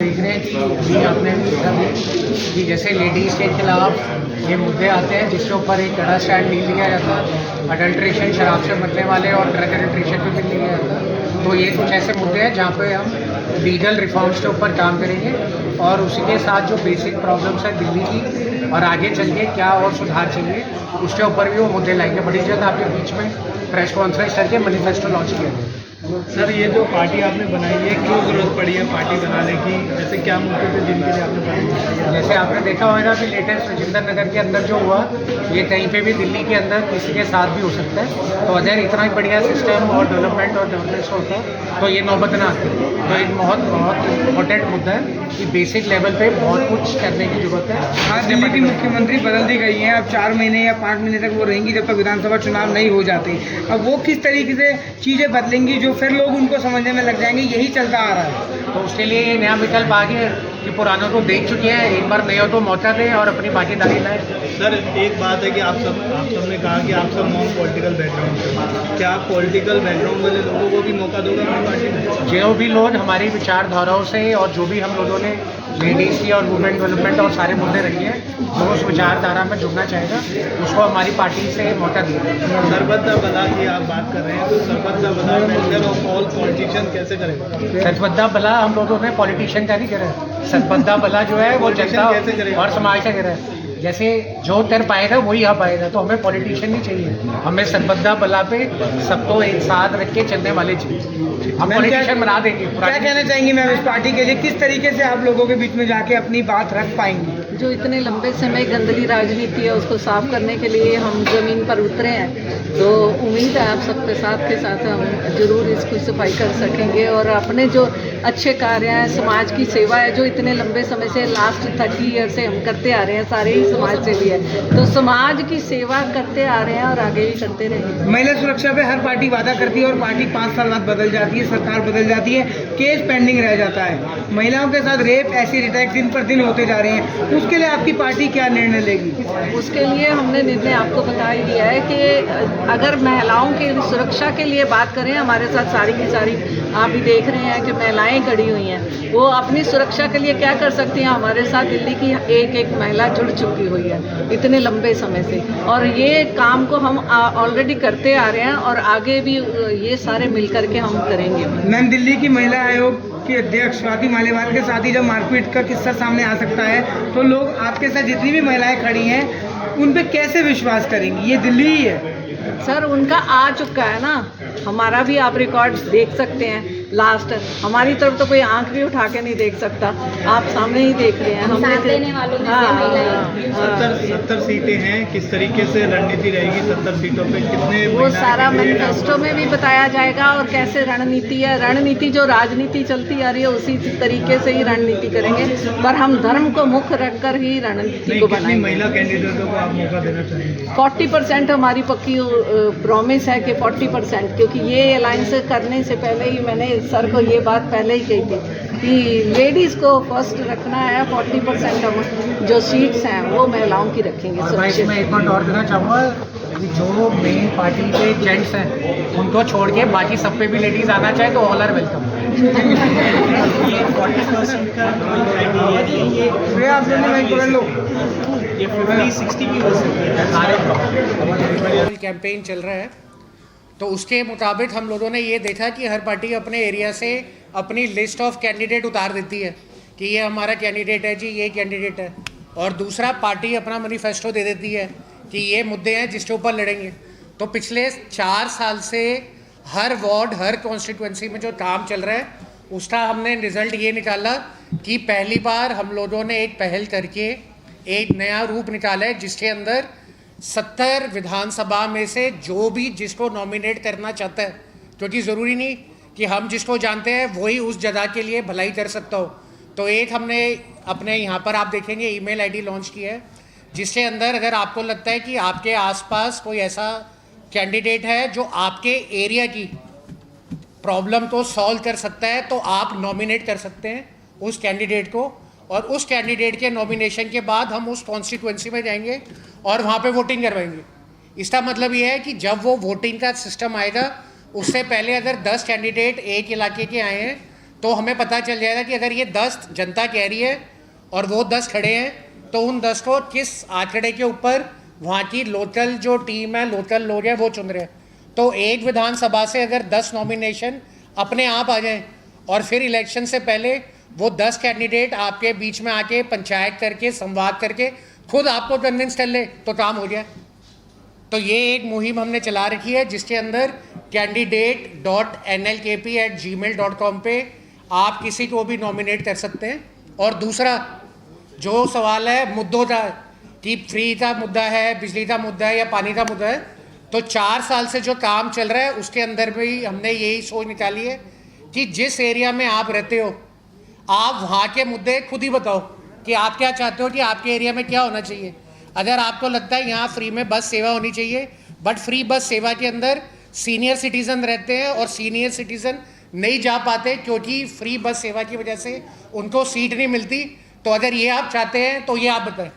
देख रहे हैं कि अभी आपने देखा भी कि जैसे लेडीज़ के खिलाफ ये मुद्दे आते हैं जिसके ऊपर एक कड़ा स्टैंड नहीं लिया जाता। अडल्ट्रेशन, शराब से मरने वाले और ड्रग अडल्ट्रेशन पे भी नहीं लिया जाता। तो ये कुछ ऐसे मुद्दे हैं जहाँ पे हम लीगल रिफॉर्म्स के ऊपर काम करेंगे और उसी के साथ जो बेसिक प्रॉब्लम्स हैं दिल्ली की और आगे चल के क्या और सुधार चाहिए उसके ऊपर भी वो मुद्दे लाएंगे। बड़ी जल्द आपके बीच में प्रेस कॉन्फ्रेंस करके मैनिफेस्टो लॉन्च किया गया। सर, ये जो पार्टी आपने बनाई है, क्यों ज़रूरत पड़ी है पार्टी बनाने की? ऐसे क्या मुद्दे थे जिनके लिए आपने पार्टी बनाई? जैसे आपने देखा होगा कि लेटेस्ट राजेंद्र नगर के अंदर जो हुआ ये कहीं पे भी दिल्ली के अंदर किसी के साथ भी हो सकता है। तो अगर इतना ही बढ़िया सिस्टम और डेवलपमेंट और गवर्नेंस होता तो ये नौबत ना आती। तो एक बहुत इम्पोर्टेंट मुद्दा है कि बेसिक लेवल पे बहुत कुछ करने की जरूरत है। हाँ, दिल्ली की मुख्यमंत्री बदल दी गई हैं। अब 4 महीने या 5 महीने तक वो रहेंगी जब तक विधानसभा चुनाव नहीं हो जाते। अब वो किस तरीके से चीज़ें बदलेंगी जो फिर लोग उनको समझने में लग जाएंगे, यही चलता आ रहा है। तो उसके लिए ये नया विकल्प आ गया कि पुरानों को देख चुके हैं, एक बार नया को मौका दें और अपनी भागीदारी लाएं। सर, एक बात है कि आप सबने कहा कि आप सब नॉन पॉलिटिकल बैकग्राउंड से, क्या आप पॉलिटिकल बैकग्राउंड वाले लोगों को भी मौका दोगे अपनी पार्टी में? जो भी लोग हमारी विचारधाराओं से और जो भी हम लोगों ने लेडीज़ की और वुमेन डेवलपमेंट और सारे मुद्दे रखे हैं जो उस विचारधारा में जुड़ना चाहेगा उसको हमारी पार्टी से मौका दिया। सरबत भला की आप बात कर रहे हैं, तो सरबत भला वेलफेयर ऑफ ऑल पॉलिटिशियन कैसे करेगा? सतबद्धा भला हम लोगों ने पॉलिटिशियन का नहीं करा है। सतबद्धा भला जो है वो जनता और समाज का करा है। जैसे जो कर पाएगा वही आ पाएगा। तो हमें पॉलिटिशियन नहीं चाहिए, हमें सतबद्धा भला पे सबको एक साथ रख के चलने वाले चाहिए। हम पॉलिटिशियन बना देंगे। क्या कहना चाहेंगी मैम इस पार्टी के लिए? किस तरीके से आप लोगों के बीच में जाके अपनी बात रख पाएंगी? जो इतने लंबे समय गंदली राजनीति है उसको साफ करने के लिए हम जमीन पर उतरे हैं। तो उम्मीद है आप सबके साथ हम जरूर इसकी सफाई कर सकेंगे और अपने जो अच्छे कार्य हैं, समाज की सेवा है जो इतने लंबे समय से लास्ट 30 ईयर से हम करते आ रहे हैं, सारे ही समाज से भी है, तो समाज की सेवा करते आ रहे हैं और आगे भी करते रहेंगे। महिला सुरक्षा पे हर पार्टी वादा करती है और पार्टी 5 साल बाद बदल जाती है, सरकार बदल जाती है, केस पेंडिंग रह जाता है। महिलाओं के साथ रेप, एसिड अटैक दिन पर दिन होते जा रहे हैं। उसके लिए आपकी पार्टी क्या निर्णय लेगी? उसके लिए हमने निर्णय आपको बता ही दिया है कि अगर महिलाओं की सुरक्षा के लिए बात करें, हमारे साथ सारी की सारी आप भी देख रहे हैं कि महिलाएं खड़ी हुई हैं, वो अपनी सुरक्षा के लिए क्या कर सकती हैं। हमारे साथ दिल्ली की एक महिला जुड़ चुकी हुई है इतने लंबे समय से और ये काम को हम ऑलरेडी करते आ रहे हैं और आगे भी ये सारे मिल करके हम करेंगे। मैम, दिल्ली की महिला आयोग की अध्यक्ष स्वाति मालीवाल के साथ ही जब मारपीट का किस्सा सामने आ सकता है तो लोग आपके साथ जितनी भी महिलाएं खड़ी हैं उन पे कैसे विश्वास करेंगी? ये दिल्ली ही है सर, उनका आ चुका है ना, हमारा भी आप रिकॉर्ड्स देख सकते हैं। लास्ट हमारी तरफ तो कोई आंख भी उठा के नहीं देख सकता, आप सामने ही देख रहे हैं। हम देने वालों में से महिलाएं 70 सीटें हैं, किस तरीके से रणनीति रहेगी 70 सीटों पे? कितने वो सारा मैनिफेस्टो में भी बताया जाएगा और कैसे रणनीति है। रणनीति जो राजनीति चलती आ रही है उसी तरीके से ही रणनीति करेंगे, पर हम धर्म को मुख्य रखकर ही रणनीति को बनाएंगे। महिला कैंडिडेटों को आप मौका देना चाहेंगे? 40% हमारी पक्की प्रॉमिस है कि 40%, क्योंकि ये अलायंस करने से पहले ही मैंने सर को ये बात पहले ही कही थी कि लेडीज़ को फर्स्ट रखना है। 40% हम जो सीट्स हैं वो महिलाओं की रखेंगे। और मैं इसमें एक बात और देना चाहूँगा कि जो मेन पार्टी के जेंट्स हैं उनको छोड़ के बाकी सब पे भी लेडीज़ आना चाहे तो ऑल आर वेलकम। कैंपेन चल रहा है तो उसके मुताबिक हम लोगों ने ये देखा कि हर पार्टी अपने एरिया से अपनी लिस्ट ऑफ कैंडिडेट उतार देती है कि ये हमारा कैंडिडेट है जी, ये कैंडिडेट है, और दूसरा पार्टी अपना मैनिफेस्टो दे देती है कि ये मुद्दे हैं जिसके ऊपर लड़ेंगे। तो पिछले 4 साल से हर वार्ड, हर कॉन्स्टिट्यूंसी में जो काम चल रहा है उसका हमने रिजल्ट ये निकाला कि पहली बार हम लोगों ने एक पहल करके एक नया रूप निकाला है जिसके अंदर 70 विधानसभा में से जो भी जिसको नॉमिनेट करना चाहता है, क्योंकि ज़रूरी नहीं कि हम जिसको जानते हैं वही उस जगह के लिए भलाई कर सकता हो। तो एक हमने अपने यहाँ पर आप देखेंगे ईमेल आईडी लॉन्च की है जिसके अंदर अगर आपको लगता है कि आपके आसपास कोई ऐसा कैंडिडेट है जो आपके एरिया की प्रॉब्लम को सॉल्व कर सकता है तो आप नॉमिनेट कर सकते हैं उस कैंडिडेट को, और उस कैंडिडेट के नॉमिनेशन के बाद हम उस कॉन्स्टिट्यूंसी में जाएंगे और वहाँ पे वोटिंग करवाएंगे। इसका मतलब ये है कि जब वो वोटिंग का सिस्टम आएगा उससे पहले अगर 10 कैंडिडेट एक इलाके के आए हैं तो हमें पता चल जाएगा कि अगर ये 10 जनता कह रही है और वो 10 खड़े हैं, तो उन 10 को किस आंकड़े के ऊपर वहाँ की लोकल जो टीम है, लोकल लोग हैं, वो चुन रहे हैं। तो एक विधानसभा से अगर 10 नॉमिनेशन अपने आप आ जाएं और फिर इलेक्शन से पहले वो 10 कैंडिडेट आपके बीच में आके पंचायत करके, संवाद करके खुद आपको कन्विंस कर ले, तो काम हो जाए। तो ये एक मुहिम हमने चला रखी है जिसके अंदर candidate.nlkp@gmail.com पे आप किसी को भी नॉमिनेट कर सकते हैं। और दूसरा जो सवाल है मुद्दों का, कि फ्री का मुद्दा है, बिजली का मुद्दा है या पानी का मुद्दा है, तो 4 साल से जो काम चल रहा है उसके अंदर भी हमने यही सोच निकाली है कि जिस एरिया में आप रहते हो, आप वहाँ के मुद्दे खुद ही बताओ कि आप क्या चाहते हो कि आपके एरिया में क्या होना चाहिए। अगर आपको लगता है यहाँ फ्री में बस सेवा होनी चाहिए, बट फ्री बस सेवा के अंदर सीनियर सिटीज़न रहते हैं और सीनियर सिटीज़न नहीं जा पाते क्योंकि फ्री बस सेवा की वजह से उनको सीट नहीं मिलती, तो अगर ये आप चाहते हैं तो ये आप बताएं।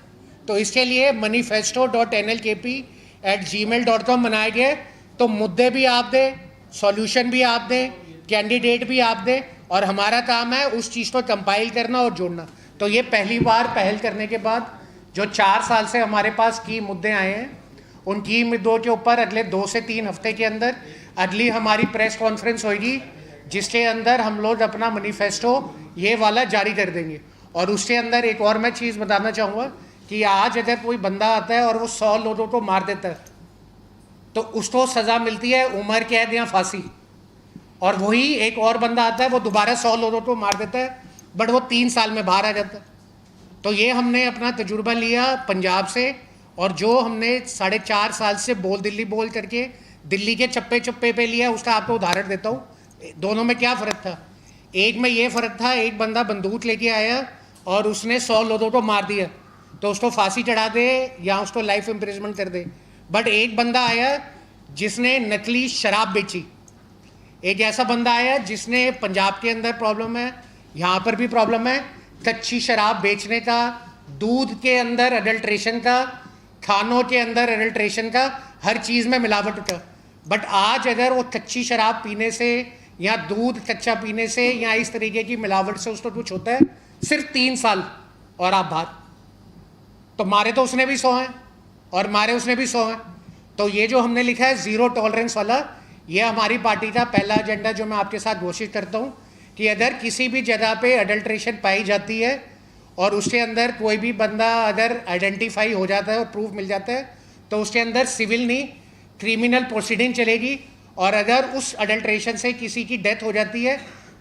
तो इसके लिए manifesto.nlkp@gmail.com बनाया गया है। तो मुद्दे भी आप दें, सॉल्यूशन भी आप दें, कैंडिडेट भी आप दें, और हमारा काम है उस चीज़ को कंपाइल करना और जोड़ना। तो ये पहली बार पहल करने के बाद जो 4 साल से हमारे पास की मुद्दे आए हैं, उन की मुद्दों के ऊपर अगले 2 से 3 हफ्ते के अंदर अगली हमारी प्रेस कॉन्फ्रेंस होगी, जिसके अंदर हम लोग अपना मैनिफेस्टो ये वाला जारी कर देंगे। और उसके अंदर एक और मैं चीज़ बताना चाहूँगा कि आज अगर कोई बंदा आता है और वो 100 लोगों को मार देता है, तो उसको सज़ा मिलती है उम्र कैद या फांसी। और वही एक और बंदा आता है, वो दोबारा 100 लोगों को मार देता है, बट वो 3 साल में बाहर आ जाता है। तो ये हमने अपना तजुर्बा लिया पंजाब से, और जो हमने 4.5 साल से दिल्ली बोल करके दिल्ली के चप्पे चप्पे पे लिया, उसका आपको उदाहरण देता हूँ। दोनों में क्या फ़र्क था? एक में ये फ़र्क था, एक बंदा बंदूक लेके आया और उसने 100 लोगों को मार दिया, तो उसको फांसी चढ़ा दे या उसको लाइफ इम्प्रिजमेंट कर दे। बट एक बंदा आया जिसने नकली शराब बेची, एक ऐसा बंदा आया जिसने, पंजाब के अंदर प्रॉब्लम है, यहाँ पर भी प्रॉब्लम है, कच्ची शराब बेचने का, दूध के अंदर अडल्ट्रेशन का, खानों के अंदर अडल्ट्रेशन का, हर चीज़ में मिलावट का। बट आज अगर वो कच्ची शराब पीने से या दूध कच्चा पीने से या इस तरीके की मिलावट से उसको कुछ होता है, सिर्फ 3 साल और आप बाहर। तो मारे तो उसने भी 100 हैं और मारे उसने भी 100 हैं। तो ये जो हमने लिखा है ज़ीरो टॉलरेंस वाला, ये हमारी पार्टी का पहला एजेंडा जो मैं आपके साथ घोषित करता हूँ कि अगर किसी भी जगह पे अडल्ट्रेशन पाई जाती है और उसके अंदर कोई भी बंदा अगर आइडेंटिफाई हो जाता है और प्रूफ मिल जाता है, तो उसके अंदर सिविल नहीं क्रिमिनल प्रोसीडिंग चलेगी। और अगर उस अडल्ट्रेशन से किसी की डेथ हो जाती है,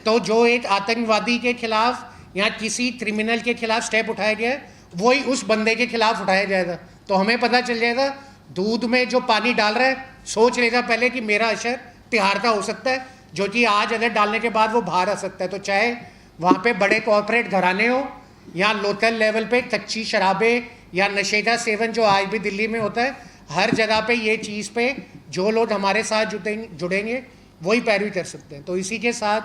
तो जो एक आतंकवादी के खिलाफ या किसी क्रिमिनल के खिलाफ स्टेप उठाया गया है, वही उस बंदे के खिलाफ उठाया जाएगा। तो हमें पता चल जाएगा, दूध में जो पानी डाल रहा है सोच लेगा पहले कि मेरा असर तिहाड़ का हो सकता है, जो कि आज अगर डालने के बाद वो बाहर आ सकता है। तो चाहे वहाँ पे बड़े कॉरपोरेट घराने हो या लोकल लेवल पे कच्ची शराबें या नशे का सेवन जो आज भी दिल्ली में होता है, हर जगह पे ये चीज़ पे जो लोग हमारे साथ जुड़ेंगे वही पैरवी कर सकते हैं। तो इसी के साथ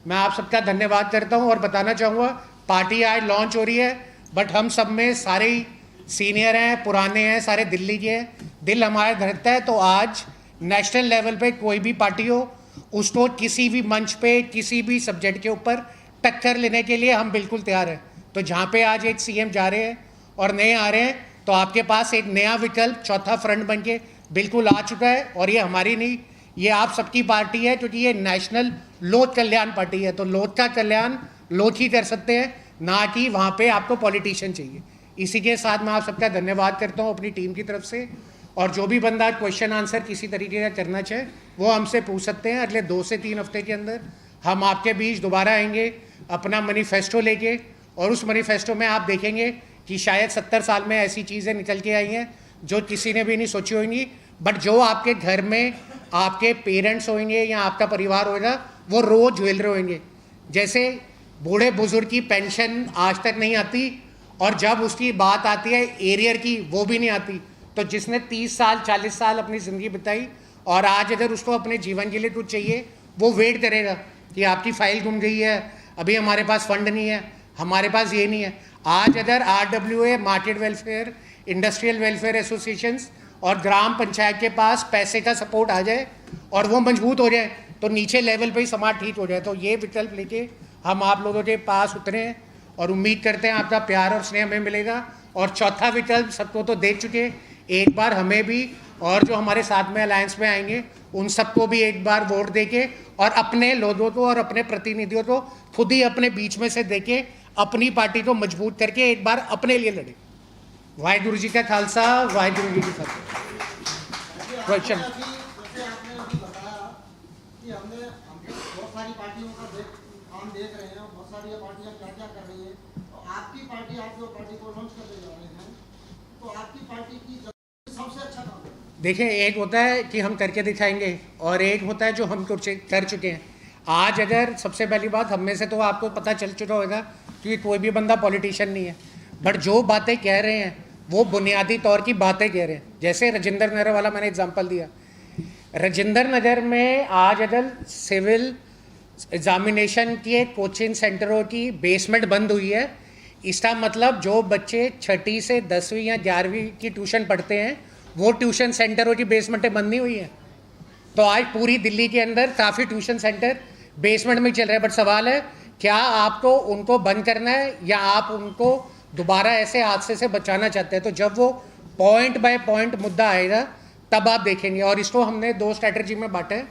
मैं आप सबका धन्यवाद करता हूँ और बताना चाहूँगा, पार्टी आज लॉन्च हो रही है, बट हम सब में सारे ही सीनियर हैं, पुराने हैं, सारे दिल्ली के हैं, दिल हमारा धड़कता है। तो आज नेशनल लेवल पे कोई भी पार्टी हो, उसको किसी भी मंच पे किसी भी सब्जेक्ट के ऊपर टक्कर लेने के लिए हम बिल्कुल तैयार हैं। तो जहाँ पे आज एक सीएम जा रहे हैं और नए आ रहे हैं, तो आपके पास एक नया विकल्प, चौथा फ्रंट बन के बिल्कुल आ चुका है। और ये हमारी नहीं, ये आप सबकी पार्टी है, क्योंकि ये नेशनल लोक कल्याण पार्टी है। तो लोक का कल्याण लोग ही कर सकते हैं, ना कि वहाँ पे आपको पॉलिटिशियन चाहिए। इसी के साथ मैं आप सबका धन्यवाद करता हूँ अपनी टीम की तरफ से। और जो भी बंदा क्वेश्चन आंसर किसी तरीके का करना चाहे वो हमसे पूछ सकते हैं। अगले 2 से 3 हफ्ते के अंदर हम आपके बीच दोबारा आएंगे अपना मैनिफेस्टो लेके, और उस मैनिफेस्टो में आप देखेंगे कि शायद 70 साल में ऐसी चीज़ें निकल के आई हैं जो किसी ने भी नहीं सोची होंगी, बट जो आपके घर में आपके पेरेंट्स होंगे या आपका परिवार होगा, वो रोज़ झेल रहे होंगे। जैसे बूढ़े बुजुर्ग की पेंशन आज तक नहीं आती, और जब उसकी बात आती है एरियर की, वो भी नहीं आती। तो जिसने 30 साल 40 साल अपनी ज़िंदगी बिताई, और आज अगर उसको अपने जीवन के लिए कुछ चाहिए, वो वेट करेगा कि आपकी फ़ाइल गुम गई है, अभी हमारे पास फंड नहीं है, हमारे पास ये नहीं है। आज अगर RWA, market welfare, industrial welfare associations और ग्राम पंचायत के पास पैसे का सपोर्ट आ जाए और वो मजबूत हो जाए, तो नीचे लेवल पे ही समाज ठीक हो जाए। तो ये विकल्प लेके हम आप लोगों के पास उतरे हैं और उम्मीद करते हैं आपका प्यार और स्नेह हमें मिलेगा। और चौथा विकल्प सबको तो देख चुके हैं, एक बार हमें भी और जो हमारे साथ में अलायंस में आएंगे उन सबको भी एक बार वोट देके और अपने लोगों को और अपने प्रतिनिधियों को खुद ही अपने बीच में से देके अपनी पार्टी को मजबूत करके एक बार अपने लिए लड़े। वाहिगुरु जी का खालसा, वाहिगुरु जी की फतेह। क्वेश्चन सारी पार्टियों का काम देख रहे हैं, बहुत सारी पार्टियां क्या क्या कर रही हैं, तो आपकी पार्टी, आप जो पार्टी को लॉन्च करने जा रहे हैं, तो आपकी पार्टी की सबसे अच्छा काम है? देखिए, एक होता है कि हम करके दिखाएंगे और एक होता है जो हम कर चुके हैं। आज अगर सबसे पहली बात हम में से तो आपको पता चल चुका होगा कि कोई भी बंदा पॉलिटिशियन नहीं है, बट जो बातें कह रहे हैं वो बुनियादी तौर की बातें कह रहे हैं। जैसे राजेंद्र नगर वाला मैंने एग्जांपल दिया, राजेंद्र नगर में आज अगर सिविल एग्जामिनेशन के कोचिंग सेंटरों की बेसमेंट बंद हुई है, इसका मतलब जो बच्चे 6ठी से 10वीं या 11वीं की ट्यूशन पढ़ते हैं वो ट्यूशन सेंटरों की बेसमेंटें बंद नहीं हुई हैं। तो आज पूरी दिल्ली के अंदर काफ़ी ट्यूशन सेंटर बेसमेंट में चल रहे हैं, बट सवाल है क्या आपको उनको बंद करना है या आप उनको दोबारा ऐसे हादसे से बचाना चाहते हैं? तो जब वो पॉइंट बाय पॉइंट मुद्दा आएगा तब आप देखेंगे। और इसको हमने 2 स्ट्रैटेजी में बांटा है।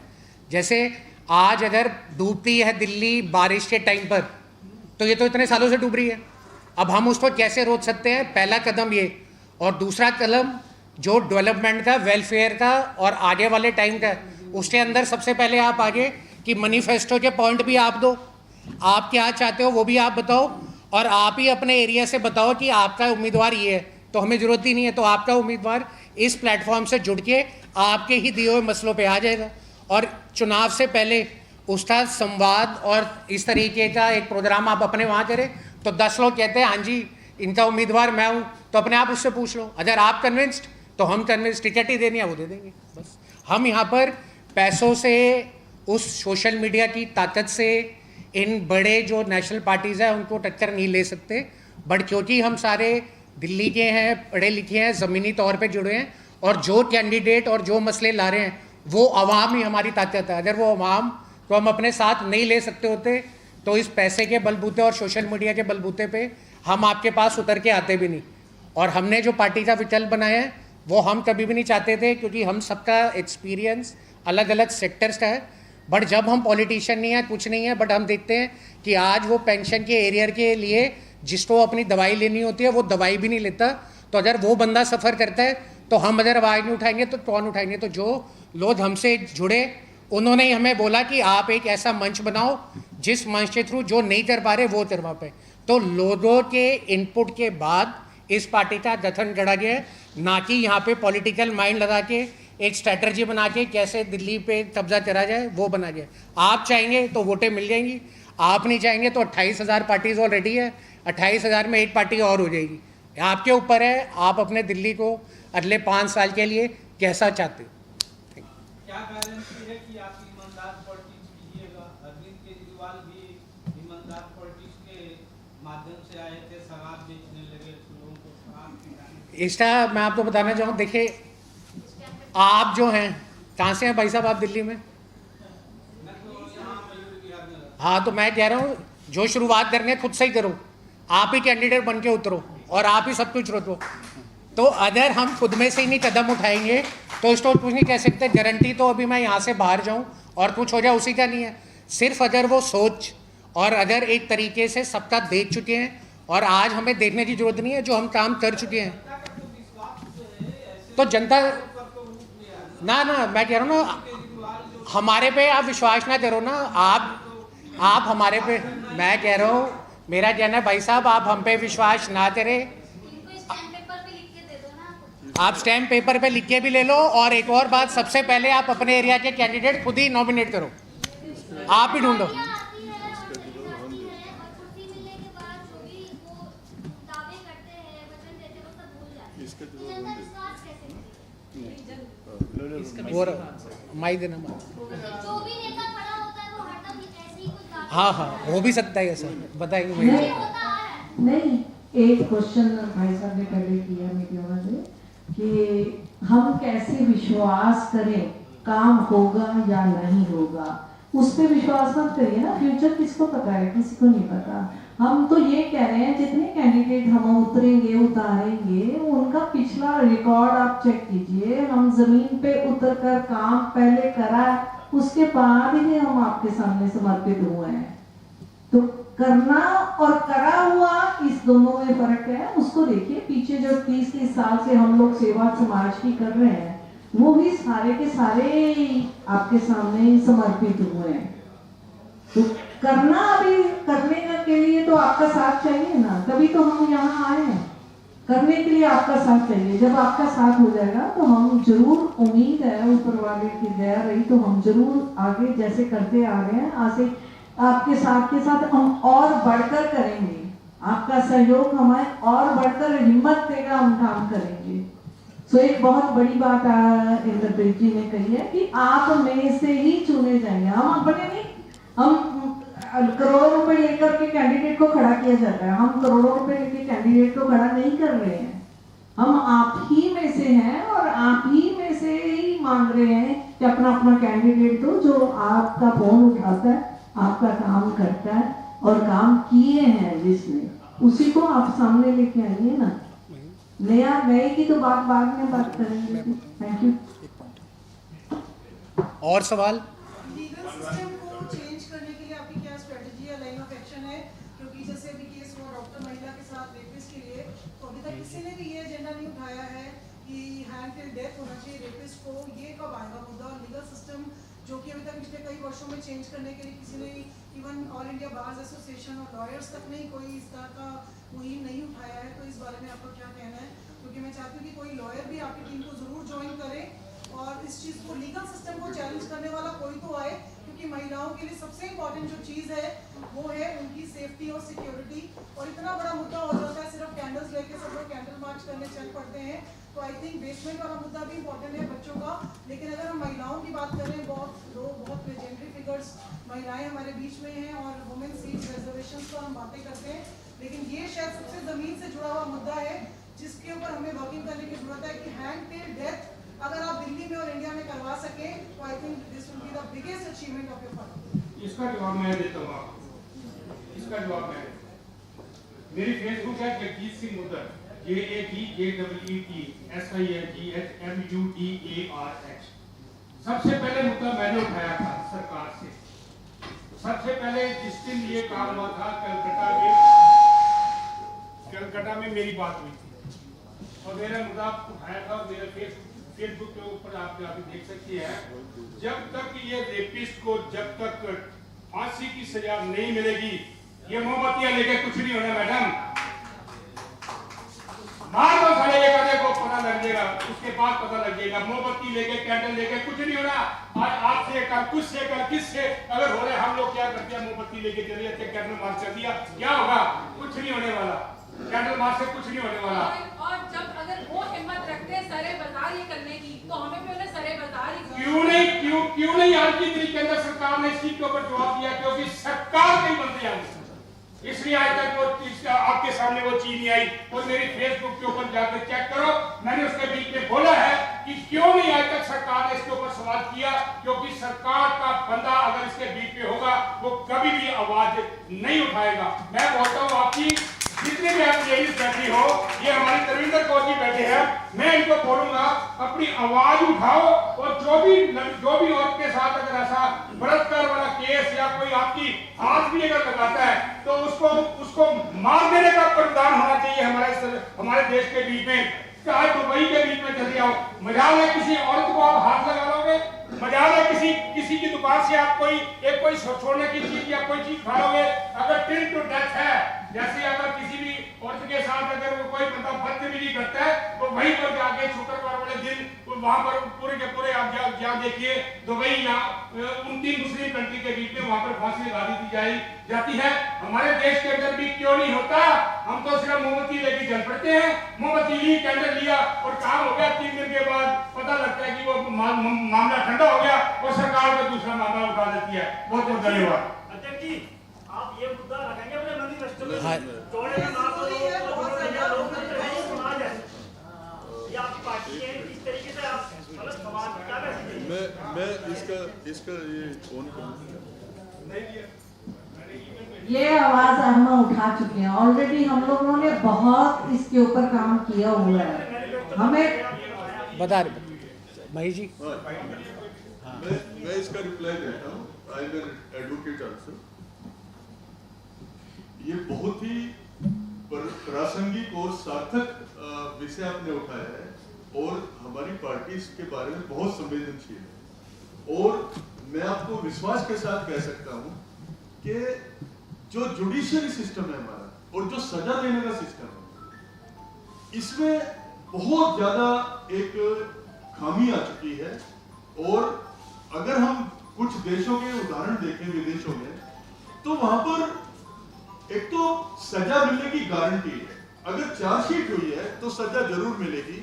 जैसे आज अगर डूबती है दिल्ली बारिश के टाइम पर, तो ये तो इतने सालों से डूब रही है, अब हम उसको कैसे रोक सकते हैं? पहला कदम ये, और दूसरा कदम जो डेवलपमेंट का, वेलफेयर का और आगे वाले टाइम का, उसके अंदर सबसे पहले आप आगे कि मैनिफेस्टो के पॉइंट भी आप दो, आप क्या चाहते हो वो भी आप बताओ, और आप ही अपने एरिया से बताओ कि आपका उम्मीदवार ये है, तो हमें ज़रूरत ही नहीं है, तो आपका उम्मीदवार इस प्लेटफॉर्म से जुड़ के आपके ही दिए हुए मसलों पे आ जाएगा। और चुनाव से पहले उसका संवाद और इस तरीके का एक प्रोग्राम आप अपने वहाँ करें, तो 10 लोग कहते हैं हाँ जी इनका उम्मीदवार मैं हूँ, तो अपने आप उससे पूछ लो। अगर आप कन्विंस्ड तो हम कन्विंस्ड, टिकट ही देनी है वो दे देंगे। बस हम यहाँ पर पैसों से, उस सोशल मीडिया की ताकत से इन बड़े जो नेशनल पार्टीज़ हैं उनको टक्कर नहीं ले सकते, बट क्योंकि हम सारे दिल्ली के हैं, पढ़े लिखे हैं, ज़मीनी तौर पे जुड़े हैं, और जो कैंडिडेट और जो मसले ला रहे हैं वो अवाम ही हमारी ताकत है। अगर वो अवाम को हम अपने साथ नहीं ले सकते होते तो इस पैसे के बलबूते और सोशल मीडिया के बलबूते पे हम आपके पास उतर के आते भी नहीं। और हमने जो पार्टी का विकल्प बनाया है वो हम कभी भी नहीं चाहते थे, क्योंकि हम सबका एक्सपीरियंस अलग अलग सेक्टर्स का है। बट जब हम पॉलिटिशियन नहीं है, कुछ नहीं है, बट हम देखते हैं कि आज वो पेंशन के एरियर के लिए जिसको अपनी दवाई लेनी होती है वो दवाई भी नहीं लेता, तो अगर वो बंदा सफ़र करता है तो हम अगर आवाज़ नहीं उठाएंगे तो कौन उठाएंगे? तो जो लोग हमसे जुड़े उन्होंने ही हमें बोला कि आप एक ऐसा मंच बनाओ जिस मंच के थ्रू जो नहीं कर पा रहे वो करवा पाए। तो लोगों के इनपुट के बाद इस पार्टी का गठन करा गया है, ना कि यहाँ पे पॉलिटिकल माइंड लगा के एक स्ट्रैटेजी बना के कैसे दिल्ली पे कब्जा करा जाए वो बना गया। आप चाहेंगे तो वोटें मिल जाएंगी, आप नहीं चाहेंगे तो 28,000 पार्टीज ऑलरेडी है, 28,000 में एक पार्टी और हो जाएगी। आपके ऊपर है, आप अपने दिल्ली को अगले 5 साल के लिए कैसा चाहते हो। क्या गारंटी है कि आप ईमानदार पॉलिटिक्स कीजिएगा? अरविंद केजरीवाल भी ईमानदार पॉलिटिक्स के माध्यम से आए थे, शराब बेचने लगे, लोगों को शराब पिलाने। इसका मैं आपको बताना चाहूँ, देखिए आप जो हैं कहाँ से हैं भाई साहब? आप दिल्ली में? हाँ, तो मैं कह रहा हूँ जो शुरुआत करनी है खुद से ही करो, आप ही कैंडिडेट बन के उतरो और आप ही सब कुछ रोको। तो अगर हम खुद में से ही नहीं कदम उठाएंगे तो इसको कुछ नहीं कह सकते। गारंटी तो अभी मैं यहाँ से बाहर जाऊँ और कुछ हो जाए उसी का नहीं है। सिर्फ अगर वो सोच और अगर एक तरीके से सबका देख चुके हैं, और आज हमें देखने की जरूरत नहीं है, जो हम काम कर चुके हैं, तो जनता ना मैं कह रहा हूँ ना, हमारे पे आप विश्वास ना करो ना, आप हमारे पे, मैं कह रहा हूँ, मेरा कहना है भाई साहब आप हम पे विश्वास ना करें, आप स्टैम्प पेपर पे लिख के भी ले लो। और एक और बात, सबसे पहले आप अपने एरिया के कैंडिडेट खुद ही नॉमिनेट करो, आप ही ढूंढो। माई देना हाँ हो भी सकता है सर, बताएंगे भाई। नहीं, एक क्वेश्चन भाई साहब ने पहले किया मीडिया में कि हम कैसे विश्वास करें काम होगा या नहीं होगा। उस पर विश्वास मत करिए ना। फ्यूचर किसको पता है, किसी को नहीं पता। हम तो ये कह रहे हैं जितने कैंडिडेट हम उतरेंगे उतारेंगे उनका पिछला रिकॉर्ड आप चेक कीजिए। हम जमीन पे उतर कर काम पहले करा, उसके बाद ही हम आपके सामने समर्पित हुए हैं। तो करना और करा हुआ इस दोनों में फर्क है। उसको देखिए, पीछे जो 30 साल से हम लोग सेवा समाज की कर रहे हैं वो भी सारे के सारे आपके सामने समर्पित हुए हैं। तो करना, अभी करने के लिए तो आपका साथ चाहिए ना, तभी तो हम यहाँ आए हैं। करने के लिए आपका साथ चाहिए। जब आपका साथ हो जाएगा तो हम जरूर, उम्मीद है ऊपर वाले की दया रही तो हम जरूर आगे जैसे करते आ रहे हैं आगे आपके साथ के साथ हम और बढ़कर करेंगे। आपका सहयोग हमें और बढ़कर हिम्मत देगा, हम काम करेंगे। सो एक बहुत बड़ी बात इंद्रप्रीत जी ने कही है कि आप में से ही चुने जाएंगे। हम अपने नहीं, हम करोड़ों रुपए लेकर के कैंडिडेट को खड़ा किया जाता है, हम करोड़ों रुपए लेके कैंडिडेट को खड़ा नहीं कर रहे हैं। हम आप ही में से हैं और आप ही में से ही मांग रहे हैं कि अपना अपना कैंडिडेट दो जो आपका फोन उठाता है, आपका काम करता है और काम किए हैं जिसने, उसी को आप सामने लेके आइए ना। नए की तो बाद में बात करेंगे। Thank you. और सवाल? लीगल सिस्टम को चेंज करने के लिए आपकी क्या स्ट्रेटजी या लाइन ऑफ एक्शन है? क्योंकि जैसे अभी केस हुआ डॉक्टर महिला के साथ रेपिस्ट के लिए, तो अभी तक किसी ने भी ये एजेंडा नहीं उठाया है कि हैंड टिल डेथ होना चाहिए रेपिस्ट को। ये कब आएगा मुद्दा? और लीगल सिस्टम जो कि अभी तक पिछले कई वर्षों में चेंज करने के लिए किसी ने, even all India bars association और लॉयर्स तक ने कोई इस तरह का मुहिम नहीं उठाया है। तो इस बारे में आपका क्या कहना है? क्योंकि मैं चाहती हूँ कि कोई लॉयर भी आपकी टीम को जरूर ज्वाइन करे और इस चीज़ को, लीगल सिस्टम को चैलेंज करने वाला कोई तो आए, क्योंकि महिलाओं के लिए सबसे इम्पोर्टेंट जो चीज़ है वो है उनकी सेफ्टी और सिक्योरिटी। और इतना बड़ा मुद्दा हो जाता है, सिर्फ कैंडल्स लेके सब लोग कैंडल मार्च करने चल पड़ते हैं। तो आई थिंक बेसमेंट वाला मुद्दा भी इम्पोर्टेंट है बच्चों का। लेकिन अगर हम महिलाओं की बात करें, बहुत लेजेंडरी फिगर्स महिलाएं हमारे बीच में हैं और वुमेन सीट रिजर्वेशन पर हम बातें करते हैं, लेकिन ये शायद सबसे ज़मीन से जुड़ा हुआ मुद्दा है जिसके ऊपर हमें वर्किंग करने की जरूरत है कि हैंड टिल डेथ अगर आप दिल्ली में और इंडिया में करवा सके तो I think this will be the biggest achievement of your party. इसका जवाब मैं देता हूँ आपको। इसका जवाब मैं, मेरी फेसबुक है जगजीत सिंह मुद्दर, JAGJEESINGHMUDARH। सबसे पहले मुद्दा मैंने उठाया था सरकार से। सबसे पहले जिस दिन ये काम हुआ था कलकत्ता में मेरी बात हुई थी और मेरा मुद्दा उठाया था। मेरे फेसबुक के ऊपर आप देख सकती हैं, जब तक ये रेपिस्ट को जब तक फांसी की सजा नहीं मिलेगी ये मोमबत्तियां लेके कुछ नहीं होना मैडम। मार दो साले ये करने को पता लग जाएगा, उसके बाद पता लग जाएगा। मोमबत्ती लेके कैंडल लेके कुछ नहीं होना। आज आपसे कल कुछ से कल किससे अगर हो रहे, हम लोग क्या करते हैं, मोमबत्ती लेके चले जाते, कैंडल मार्च कर दिया, क्या होगा? कुछ नहीं होने वाला। कैंडल मार्च से कुछ नहीं होने वाला। और जब अगर वो हिम्मत रखते हैं सरे बाजार ये करने की, तो हमें भी उन्हें सरे बाजार ही क्यों नहीं आज की तारीख के अंदर सरकार ने इस चीज के ऊपर जवाब दिया? क्योंकि सरकार नहीं बनती है, इसलिए आज तक वो आपके सामने वो चीज नहीं आई। और मेरी फेसबुक के ऊपर जाकर चेक करो, मैंने उसके बीच में बोला है कि क्यों नहीं आज तक सरकार ने इसके ऊपर सवाल किया। क्योंकि सरकार का बंदा अगर इसके बीच में होगा वो कभी भी आवाज नहीं उठाएगा। मैं बोलता हूँ आपकी जितने भी आप लेडीज बैठी हो, ये हमारी तरविंदर कौर जी बैठे हैं, मैं इनको बोलूंगा अपनी आवाज उठाओ और जो भी औरत के साथ अगर ऐसा बलात्कार वाला केस या कोई आपकी हाथ भी अगर लगाता है तो उसको मार देने का प्रावधान होना चाहिए हमारे देश के बीच में। चाहे दुबई के बीच में चले जाओ, मजाल है किसी औरत को आप हाथ लगा लोगे? मजाल है किसी की दुकान से आप कोई छोड़ने की चीज या कोई चीज खा लोगे? अगर टिल टू डेथ है, जैसे अगर किसी भी औरत के साथ अगर वो कोई बंदा बदतमीजी करता है तो वहीं पर जाके शुक्रवार वाले दिन वहां पर पूरे के पूरे आप जहाँ देखिए दुबई या उन 3 मुस्लिम कंट्री के बीच में वहां पर फांसी लगा दी जाती है। हमारे देश के अंदर भी क्यों नहीं होता? हम तो सिर्फ मोमबत्ती लेके चल पड़ते हैं, मोमबत्ती ली, कैंडल लिया और काम हो गया। 3 दिन के बाद पता लगता है कि वो मामला ठंडा हो गया और सरकार को दूसरा मामला उठा देती है। बहुत बहुत धन्यवाद। अध्यक्ष जी, आप ये मुद्दा रखेंगे अपने मंदिर में? हाँ। जोड़े में ना तो समाज है, ये आपकी पार्टी है, इस तरीके से आप गलत समाज क्या मैसेज? मैं इसका ये कौन ये आवाज हम उठा चुके हैं ऑलरेडी। हम लोगों ने बहुत इसके ऊपर काम किया हुआ है। हमें बता रहे महेश जी। मैं इसका रिप्लाई देता हूँ। I am advocate also. ये बहुत ही प्रासंगिक और सार्थक विषय आपने उठाया है और हमारी पार्टी इसके बारे में बहुत संवेदनशील है। और मैं आपको विश्वास के साथ कह सकता हूँ कि जो जुडिशियरी सिस्टम है हमारा और जो सजा देने का सिस्टम है, इसमें बहुत ज्यादा एक खामी आ चुकी है। और अगर हम कुछ देशों के उदाहरण देखें विदेशों में, तो वहां पर एक तो सजा मिलने की गारंटी है। अगर चार्जशीट हुई है तो सजा जरूर मिलेगी,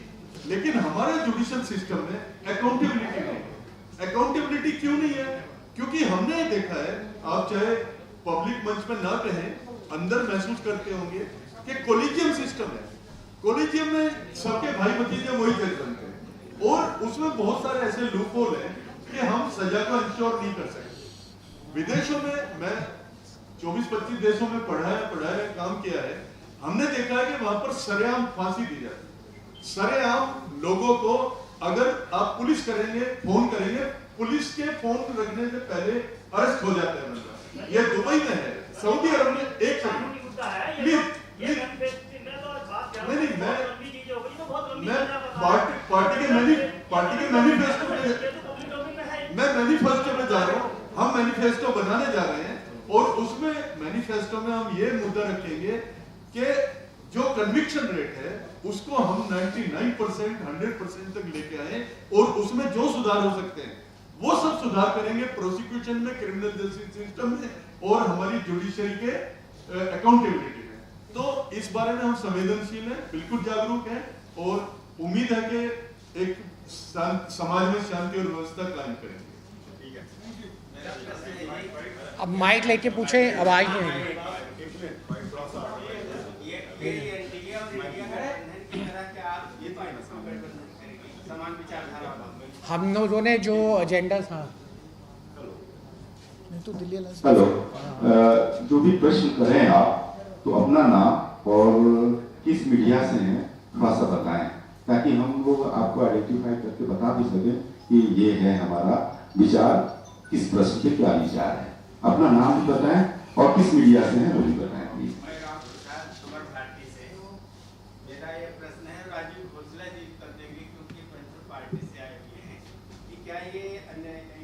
लेकिन हमारे जुडिशियल सिस्टम में अकाउंटेबिलिटी नहीं है। अकाउंटेबिलिटी क्यों नहीं है? क्योंकि हमने देखा है, आप चाहे पब्लिक मंच में ना कहें, अंदर महसूस करते होंगे कि कोलिजियम सिस्टम है। कोलिजियम में सबके भाई भतीजे वही जज बनते हैं और उसमें बहुत सारे ऐसे लूपहोल हैं कि हम सजा को इंश्योर नहीं कर सकते। विदेशों में मैं 24-25 देशों में पढ़ा है, काम किया है। हमने देखा है कि वहां पर सरेआम फांसी दी जाती है। सरेआम लोगों को, अगर आप पुलिस करेंगे, फोन करेंगे, पुलिस के फोन रखने से पहले अरेस्ट हो जाता है बंदा। ये दुबई में है, सऊदी अरब में। एक पार्टी के मैनिफेस्टो में जा रहा हूँ। हम मैनिफेस्टो बनाने जा रहे हैं और उसमें मैनिफेस्टो में हम ये मुद्दा रखेंगे कि जो कन्विक्शन रेट है उसको हम 99%, 100% तक लेके आए और उसमें जो सुधार हो सकते हैं वो सब सुधार करेंगे। प्रोसिक्यूशन में, क्रिमिनल जस्टिस सिस्टम में और हमारी जुडिशरी के अकाउंटेबिलिटी में। तो इस बारे में हम संवेदनशील हैं, बिल्कुल जागरूक हैं और उम्मीद है कि एक समाज में शांति और व्यवस्था कायम करेंगे। अब माइक लेके पूछे, आवाज नहीं है। हम लोगों ने जो एजेंडा था, नहीं तो दिल्ली हेलो, जो भी प्रश्न करें आप तो अपना नाम और किस मीडिया से हैं थोड़ा सा बताएं, ताकि हम लोग आपको आइडेंटिफाई करके बता भी सकें कि ये है हमारा विचार, किस प्रश्न पे क्या विचार है। अपना नाम भी बताएं और किस मीडिया से हैं वो भी बताएं प्लीज। मेरा ये प्रश्न है राजीव घोषला जी उत्तर देंगे, क्योंकि पंचर पार्टी से आए हुए हैं, कि क्या ये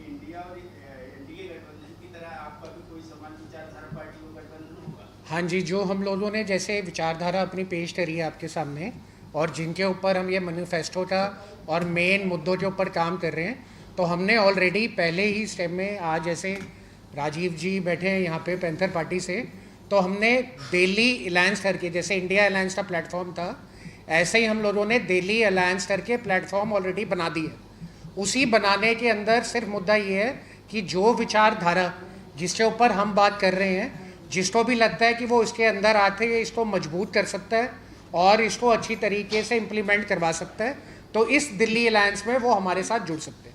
इंडिया और एनडीए गठबंधन की तरह आपका भी कोई समान विचारधारा पार्टी को गठबंधन होगा? हाँ जी, जो हम लोगों ने जैसे विचारधारा अपनी पेश करी है आपके सामने और जिनके ऊपर हम ये मैनिफेस्टो था और मेन मुद्दों के ऊपर काम कर रहे हैं, तो हमने ऑलरेडी पहले ही स्टेप में, आज जैसे राजीव जी बैठे हैं यहाँ पे पैंथर पार्टी से, तो हमने दिल्ली अलायंस करके, जैसे इंडिया अलायंस का प्लेटफॉर्म था, ऐसे ही हम लोगों ने दिल्ली अलायंस करके प्लेटफॉर्म ऑलरेडी बना दी है। उसी बनाने के अंदर सिर्फ मुद्दा ये है कि जो विचारधारा जिसके ऊपर हम बात कर रहे हैं, जिसको भी लगता है कि वो इसके अंदर आते इसको मजबूत कर सकता है और इसको अच्छी तरीके से इम्प्लीमेंट करवा सकता है, तो इस दिल्ली अलायंस में वो हमारे साथ जुड़ सकते हैं।